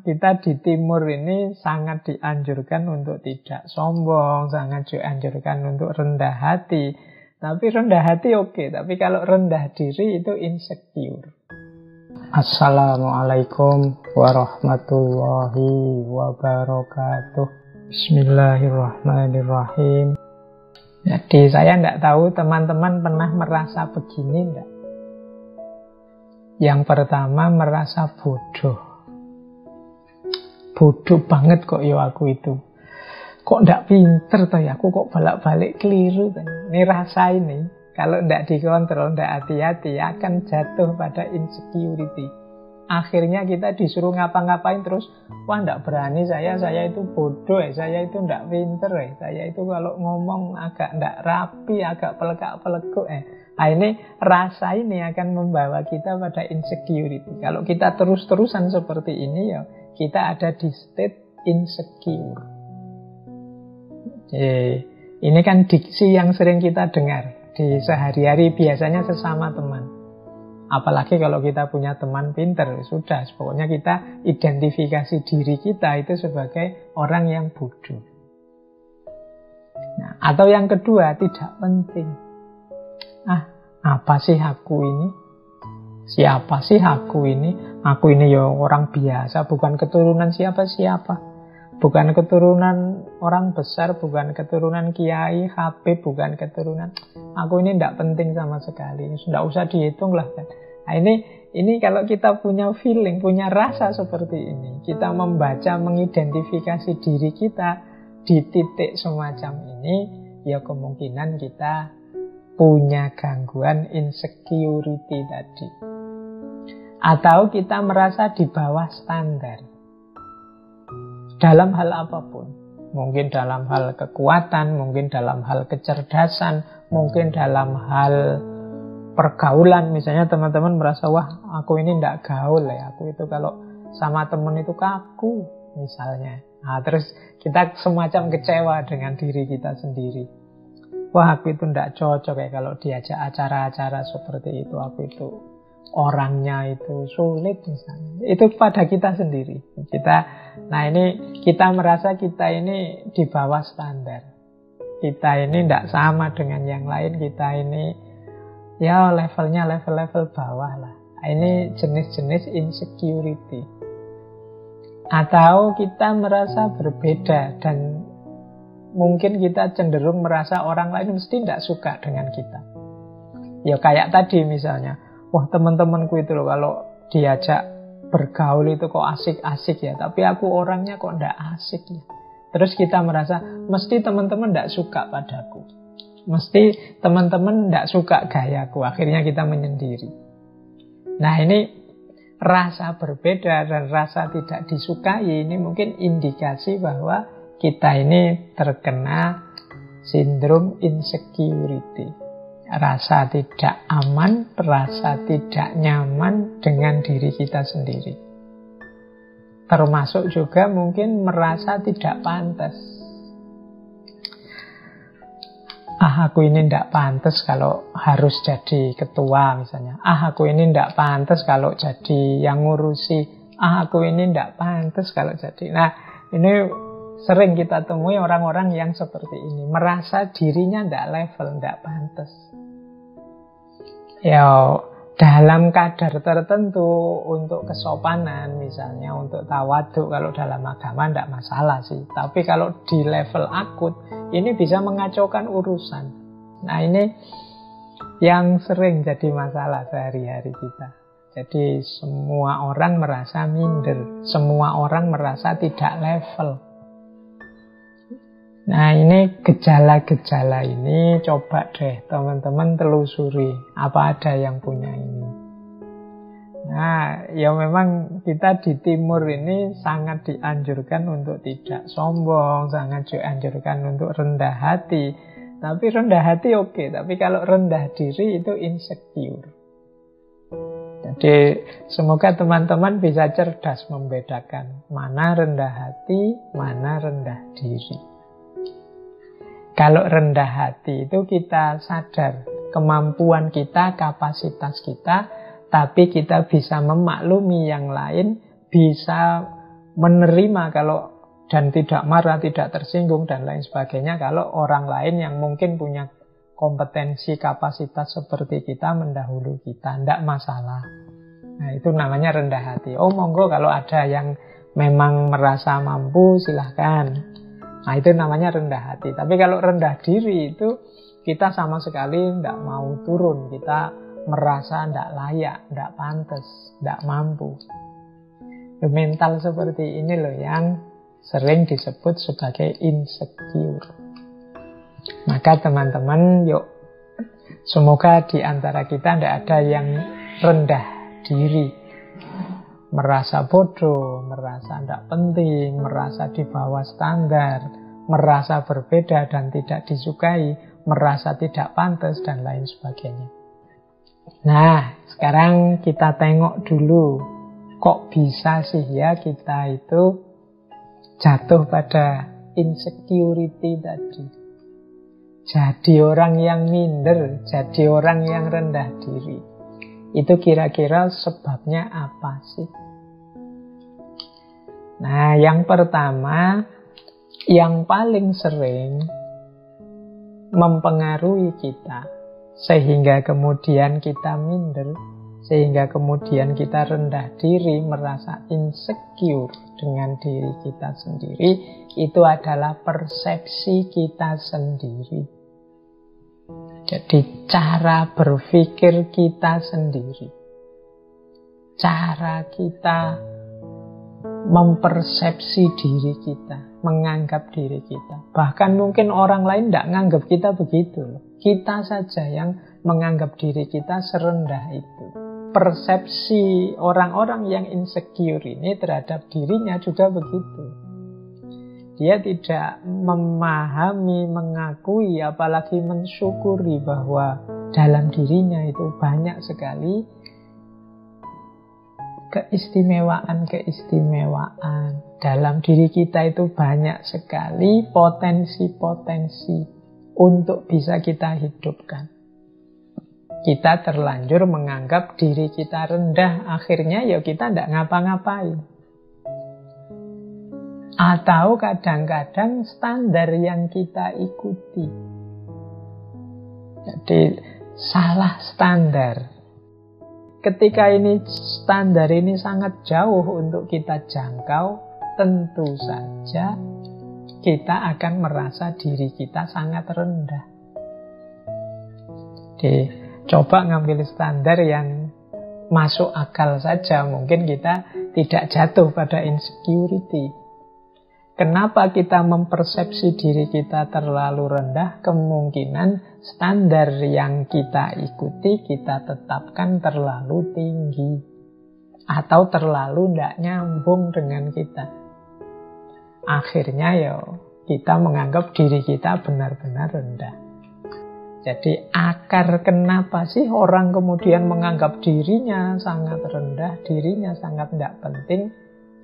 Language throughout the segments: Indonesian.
kita di timur ini sangat dianjurkan untuk tidak sombong, sangat dianjurkan untuk rendah hati. Tapi rendah hati oke, tapi kalau rendah diri itu insecure. Assalamualaikum warahmatullahi wabarakatuh. Bismillahirrahmanirrahim. Jadi saya tidak tahu teman-teman pernah merasa begini enggak? Yang pertama merasa bodoh. Bodoh banget kok ya aku itu. Kok ndak pinter toh ya aku, kok balik-balik keliru toh. Ini rasa ini kalau ndak dikontrol, ndak hati-hati akan jatuh pada insecurity. Akhirnya kita disuruh ngapa-ngapain terus, wah ndak berani saya itu bodoh saya itu ndak pinter saya itu kalau ngomong agak ndak rapi, agak pelekak-pelekuk Nah ini rasa ini akan membawa kita pada insecurity. Kalau kita terus-terusan seperti ini ya kita ada di state insecure. Ini kan diksi yang sering kita dengar di sehari-hari biasanya sesama teman. Apalagi kalau kita punya teman pinter, sudah pokoknya kita identifikasi diri kita itu sebagai orang yang bodoh. Nah, atau yang kedua tidak penting. Apa sih aku ini? Siapa sih aku ini? Aku ini ya orang biasa, bukan keturunan siapa-siapa. Bukan keturunan orang besar, bukan keturunan kiai, habib, bukan keturunan. Aku ini tidak penting sama sekali. Tidak usah dihitung lah kan. Nah, ini kalau kita punya feeling, punya rasa seperti ini, kita membaca, mengidentifikasi diri kita di titik semacam ini, ya kemungkinan kita punya gangguan insecurity tadi. Atau kita merasa di bawah standar dalam hal apapun. Mungkin dalam hal kekuatan, mungkin dalam hal kecerdasan, mungkin dalam hal pergaulan. Misalnya teman-teman merasa, wah aku ini tidak gaul ya, aku itu kalau sama teman itu kaku misalnya. Nah, terus kita semacam kecewa dengan diri kita sendiri. Wah aku itu tidak cocok ya kalau diajak acara-acara seperti itu. Aku itu orangnya itu sulit misalnya. Itu pada kita sendiri. Nah ini kita merasa kita ini di bawah standar. Kita ini tidak sama dengan yang lain. Kita ini ya levelnya level-level bawah lah. Ini jenis-jenis insecurity. Atau kita merasa berbeda dan mungkin kita cenderung merasa orang lain mesti tidak suka dengan kita. Ya kayak tadi misalnya, wah teman-temanku itu loh kalau diajak bergaul itu kok asik-asik ya, tapi aku orangnya kok tidak asik ya. Terus kita merasa mesti teman-teman tidak suka padaku, mesti teman-teman tidak suka gayaku. Akhirnya kita menyendiri. Nah ini rasa berbeda dan rasa tidak disukai ini mungkin indikasi bahwa kita ini terkena sindrom insecurity. Rasa tidak aman, rasa tidak nyaman dengan diri kita sendiri. Termasuk juga mungkin merasa tidak pantas. Aku ini tidak pantas kalau harus jadi ketua misalnya. Aku ini tidak pantas kalau jadi yang ngurusi. Aku ini tidak pantas kalau jadi. Nah ini sering kita temui orang-orang yang seperti ini. Merasa dirinya tidak level, tidak pantas. Ya, dalam kadar tertentu untuk kesopanan misalnya, untuk tawaduk kalau dalam agama tidak masalah sih. Tapi kalau di level akut, ini bisa mengacaukan urusan. Nah ini yang sering jadi masalah sehari-hari kita. Jadi semua orang merasa minder, semua orang merasa tidak level. Nah ini gejala-gejala ini coba deh teman-teman telusuri apa ada yang punya ini. Nah ya memang kita di timur ini sangat dianjurkan untuk tidak sombong, sangat dianjurkan untuk rendah hati. Tapi rendah hati oke, tapi kalau rendah diri itu insecure. Jadi semoga teman-teman bisa cerdas membedakan mana rendah hati, mana rendah diri. Kalau rendah hati itu kita sadar kemampuan kita, kapasitas kita, tapi kita bisa memaklumi yang lain, bisa menerima kalau dan tidak marah, tidak tersinggung dan lain sebagainya kalau orang lain yang mungkin punya kompetensi, kapasitas seperti kita mendahului kita, tidak masalah. Nah, itu namanya rendah hati. Oh, monggo kalau ada yang memang merasa mampu, silahkan. Nah, itu namanya rendah hati. Tapi kalau rendah diri itu kita sama sekali tidak mau turun. Kita merasa tidak layak, tidak pantas, tidak mampu. Mental seperti ini loh yang sering disebut sebagai insecure. Maka teman-teman, yuk, semoga di antara kita tidak ada yang rendah diri, merasa bodoh, merasa tidak penting, merasa di bawah standar, merasa berbeda dan tidak disukai, merasa tidak pantas dan lain sebagainya. Nah, sekarang kita tengok dulu, kok bisa sih ya kita itu jatuh pada insecurity tadi. Jadi orang yang minder, jadi orang yang rendah diri. Itu kira-kira sebabnya apa sih? Nah, yang pertama, yang paling sering mempengaruhi kita sehingga kemudian kita minder, sehingga kemudian kita rendah diri, merasa insecure dengan diri kita sendiri, itu adalah persepsi kita sendiri. Jadi cara berpikir kita sendiri, cara kita mempersepsi diri kita, menganggap diri kita. Bahkan mungkin orang lain tidak menganggap kita begitu. Kita saja yang menganggap diri kita serendah itu. Persepsi orang-orang yang insecure ini terhadap dirinya juga begitu. Dia tidak memahami, mengakui, apalagi mensyukuri bahwa dalam dirinya itu banyak sekali keistimewaan-keistimewaan. Dalam diri kita itu banyak sekali potensi-potensi untuk bisa kita hidupkan. Kita terlanjur menganggap diri kita rendah, akhirnya ya kita tidak ngapa-ngapain. Atau kadang-kadang standar yang kita ikuti. Jadi salah standar. Ketika ini standar ini sangat jauh untuk kita jangkau, tentu saja kita akan merasa diri kita sangat rendah. Jadi coba ngambil standar yang masuk akal saja, mungkin kita tidak jatuh pada insecurity. Kenapa kita mempersepsi diri kita terlalu rendah? Kemungkinan standar yang kita ikuti, kita tetapkan terlalu tinggi. Atau terlalu tidak nyambung dengan kita. Akhirnya ya kita menganggap diri kita benar-benar rendah. Jadi akar kenapa sih orang kemudian menganggap dirinya sangat rendah, dirinya sangat tidak penting?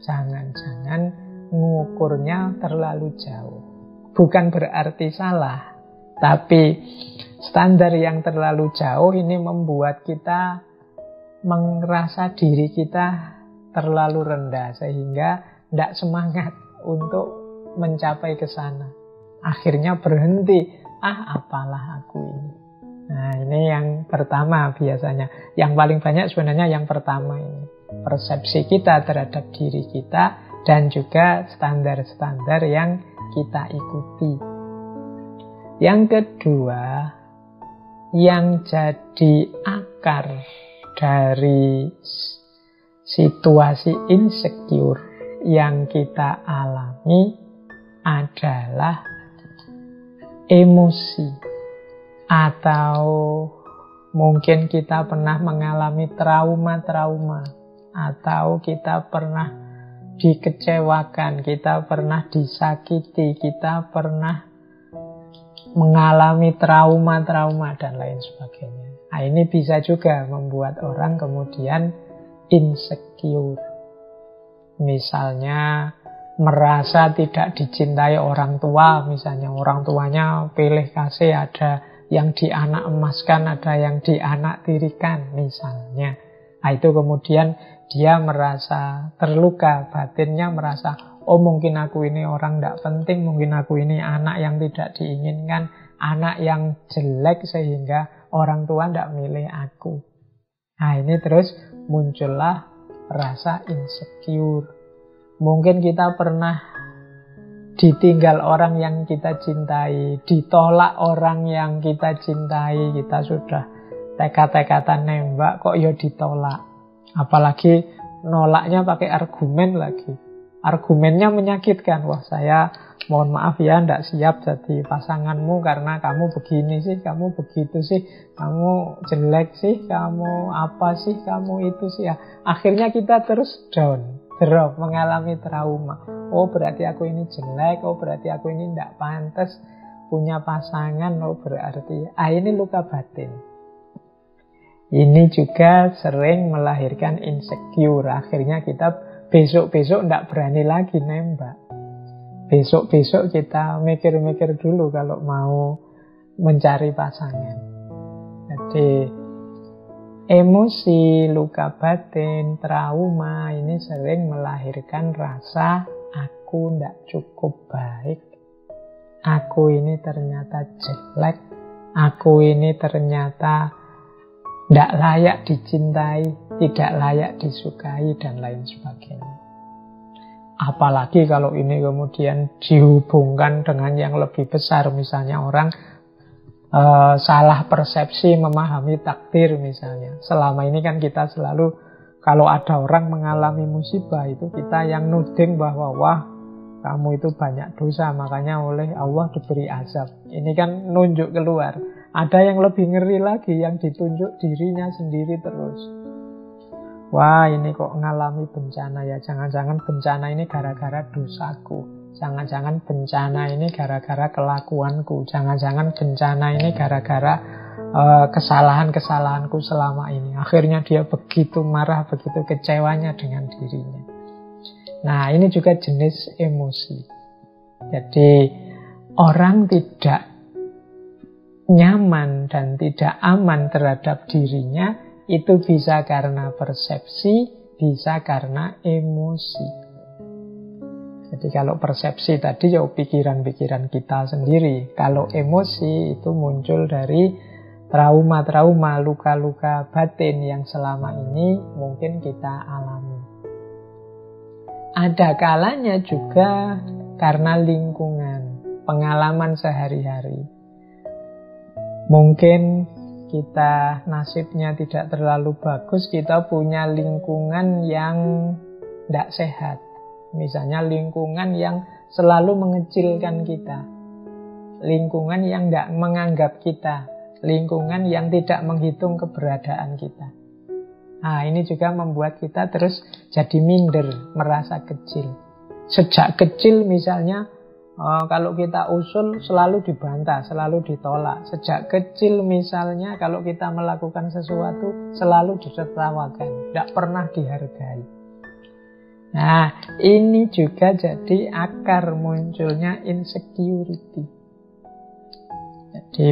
Jangan-jangan mengukurnya terlalu jauh. Bukan berarti salah, tapi standar yang terlalu jauh ini membuat kita merasa diri kita terlalu rendah, sehingga tidak semangat untuk mencapai ke sana. Akhirnya berhenti, apalah aku ini. Nah, ini yang pertama biasanya. Yang paling banyak sebenarnya yang pertama ini. Persepsi kita terhadap diri kita dan juga standar-standar yang kita ikuti. Yang kedua, yang jadi akar dari situasi insecure yang kita alami adalah emosi. Atau mungkin kita pernah mengalami trauma-trauma, atau kita pernah dikecewakan, kita pernah disakiti, kita pernah mengalami trauma-trauma dan lain sebagainya. Nah, ini bisa juga membuat orang kemudian insecure. Misalnya merasa tidak dicintai orang tua, misalnya orang tuanya pilih kasih, ada yang dianak emaskan, ada yang dianak tirikan misalnya. Nah, itu kemudian dia merasa terluka, batinnya merasa, oh mungkin aku ini orang tidak penting, mungkin aku ini anak yang tidak diinginkan, anak yang jelek sehingga orang tua tidak milih aku. Nah, ini terus muncullah rasa insecure. Mungkin kita pernah ditinggal orang yang kita cintai, ditolak orang yang kita cintai, kita sudah tekad-tekatan nembak kok ya ditolak. Apalagi nolaknya pakai argumen lagi. Argumennya menyakitkan. Wah, saya mohon maaf ya tidak siap jadi pasanganmu karena kamu begini sih, kamu begitu sih, kamu jelek sih, kamu apa sih, kamu itu sih ya. Akhirnya kita terus down, drop, mengalami trauma. Oh berarti aku ini jelek, oh berarti aku ini tidak pantas punya pasangan, oh berarti ini luka batin. Ini juga sering melahirkan insecure. Akhirnya kita besok-besok tidak berani lagi nembak. Besok-besok kita mikir-mikir dulu kalau mau mencari pasangan. Jadi emosi, luka batin, trauma ini sering melahirkan rasa aku tidak cukup baik. Aku ini ternyata jelek. Aku ini ternyata tidak layak dicintai, tidak layak disukai, dan lain sebagainya. Apalagi kalau ini kemudian dihubungkan dengan yang lebih besar. Misalnya orang salah persepsi memahami takdir misalnya. Selama ini kan kita selalu, kalau ada orang mengalami musibah itu kita yang nuding bahwa wah kamu itu banyak dosa, makanya oleh Allah diberi azab. Ini kan nunjuk keluar. Ada yang lebih ngeri lagi, yang ditunjuk dirinya sendiri terus. Wah ini kok ngalami bencana ya, jangan-jangan bencana ini gara-gara dosaku, jangan-jangan bencana ini gara-gara kelakuanku, jangan-jangan bencana ini gara-gara kesalahan-kesalahanku selama ini. Akhirnya dia begitu marah, begitu kecewanya dengan dirinya. Nah ini juga jenis emosi. Jadi orang tidak nyaman dan tidak aman terhadap dirinya itu bisa karena persepsi, bisa karena emosi. Jadi kalau persepsi tadi ya pikiran-pikiran kita sendiri. Kalau emosi itu muncul dari trauma-trauma, luka-luka batin yang selama ini mungkin kita alami. Ada kalanya juga karena lingkungan, pengalaman sehari-hari. Mungkin kita nasibnya tidak terlalu bagus, kita punya lingkungan yang tidak sehat. Misalnya lingkungan yang selalu mengecilkan kita, lingkungan yang tidak menganggap kita, lingkungan yang tidak menghitung keberadaan kita. Nah ini juga membuat kita terus jadi minder, merasa kecil. Sejak kecil misalnya kalau kita usul selalu dibantah, selalu ditolak. Sejak kecil misalnya kalau kita melakukan sesuatu selalu ditertawakan, tidak pernah dihargai. Nah ini juga jadi akar munculnya insecurity. Jadi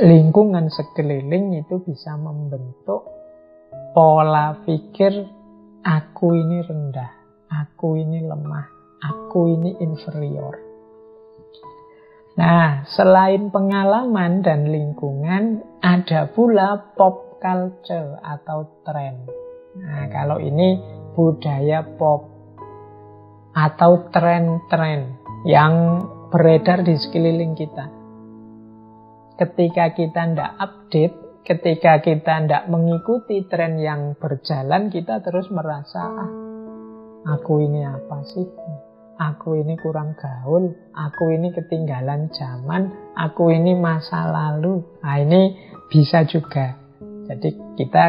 lingkungan sekeliling itu bisa membentuk pola pikir aku ini rendah, aku ini lemah, aku ini inferior. Nah, selain pengalaman dan lingkungan, ada pula pop culture atau tren. Nah, kalau ini budaya pop atau tren-tren yang beredar di sekeliling kita. Ketika kita tidak update, ketika kita tidak mengikuti tren yang berjalan, kita terus merasa, aku ini apa sih? Aku ini kurang gaul, aku ini ketinggalan zaman, aku ini masa lalu. Nah ini bisa juga. Jadi kita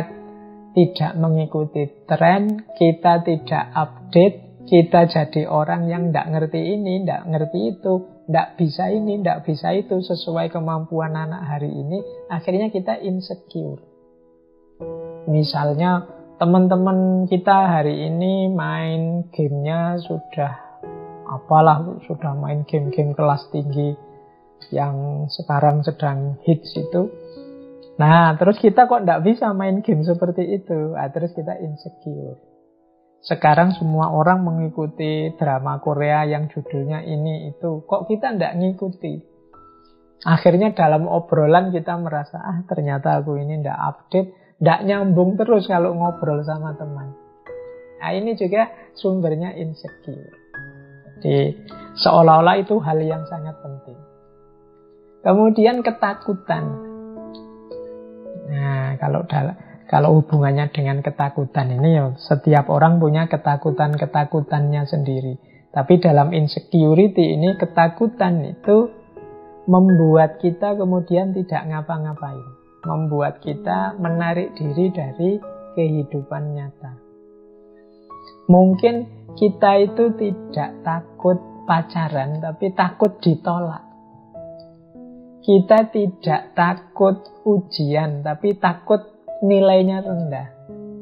tidak mengikuti tren, kita tidak update, kita jadi orang yang tidak ngerti ini, tidak ngerti itu, tidak bisa ini, tidak bisa itu sesuai kemampuan anak hari ini. Akhirnya kita insecure. Misalnya teman-teman kita hari ini main gamenya sudah main game-game kelas tinggi yang sekarang sedang hits itu. Nah, terus kita kok tidak bisa main game seperti itu? Nah, terus kita insecure. Sekarang semua orang mengikuti drama Korea yang judulnya ini itu. Kok kita tidak ngikuti? Akhirnya dalam obrolan kita merasa, ternyata aku ini tidak update, tidak nyambung terus kalau ngobrol sama teman. Nah, ini juga sumbernya insecure. Jadi seolah-olah itu hal yang sangat penting. Kemudian ketakutan. Nah, kalau hubungannya dengan ketakutan ini, ya setiap orang punya ketakutan-ketakutannya sendiri. Tapi dalam insecurity ini, ketakutan itu membuat kita kemudian tidak ngapa-ngapain. Membuat kita menarik diri dari kehidupan nyata. Mungkin kita itu tidak takut pacaran, tapi takut ditolak. Kita tidak takut ujian, tapi takut nilainya rendah.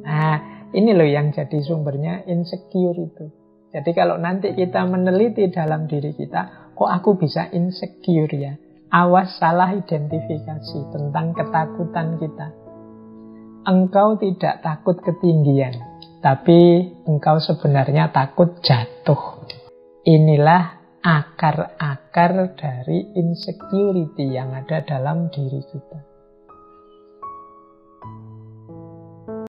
Nah, ini loh yang jadi sumbernya insecure itu. Jadi kalau nanti kita meneliti dalam diri kita, kok aku bisa insecure ya? Awas salah identifikasi tentang ketakutan kita. Engkau tidak takut ketinggian, tapi engkau sebenarnya takut jatuh. Inilah akar-akar dari insecurity yang ada dalam diri kita.